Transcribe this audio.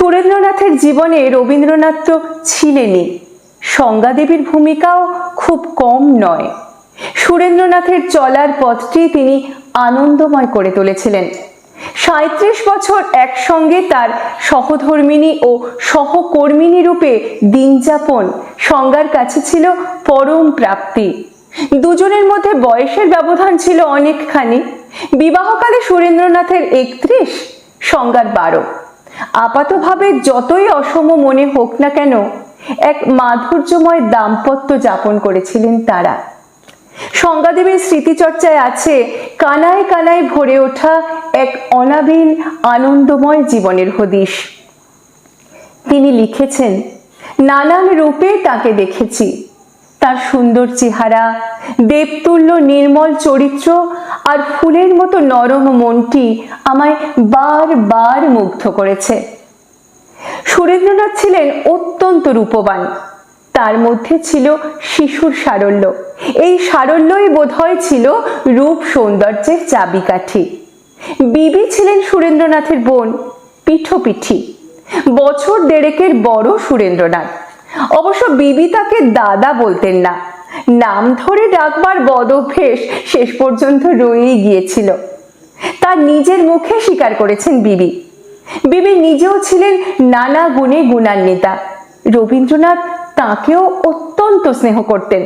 সুরেন্দ্রনাথের জীবনে রবীন্দ্রনাথ তো ছিলেনই, সংজ্ঞাদেবীর ভূমিকাও খুব কম নয়। সুরেন্দ্রনাথের চলার পথটি তিনি আনন্দময় করে তুলেছিলেন। ৩৭ বছর একসঙ্গে তার সহধর্মিণী ও সহকর্মিণী রূপে দিনযাপন সংজ্ঞার কাছে ছিল পরম প্রাপ্তি। দুজনের মধ্যে বয়সের ব্যবধান ছিল অনেকখানি। বিবাহকালে সুরেন্দ্রনাথের ৩১, সংজ্ঞার ১২। আপাতভাবে যতই অসম মনে হোক না কেন, এক মাধুর্যময় দাম্পত্য যাপন করেছিলেন তারা। সংজ্ঞাদেবীর স্মৃতিচর্চায় আছে কানায় কানায় ভরে ওঠা এক অনাবিল আনন্দময় জীবনের হদিশ। তিনি লিখেছেন, নানান রূপে তাকে দেখেছি। তার সুন্দর চেহারা, দেবতুল্য নির্মল চরিত্র আর ফুলের মতো নরম মনটি আমায় বারবার মুগ্ধ করেছে। সুরেন্দ্রনাথ ছিলেন অত্যন্ত রূপবান। তার মধ্যে ছিল শিশুর সারল্য। এই সারল্যই বোধহয় ছিল রূপ সৌন্দর্যের চাবিকাঠি। বিবি ছিলেন সুরেন্দ্রনাথের বোন, পিঠোপিঠি, বছর দেড়েকের বড় সুরেন্দ্রনাথ। অবশ্য বিবি তাকে দাদা বলতেন না, নাম ধরে ডাকবার বদ অভ্যেস শেষ পর্যন্ত রয়েই গিয়েছিল। তার নিজের মুখে স্বীকার করেছেন বিবি। বিবি নিজেও ছিলেন নানা গুণে গুণান্বিতা। রবীন্দ্রনাথ তাকেও অত্যন্ত স্নেহ করতেন।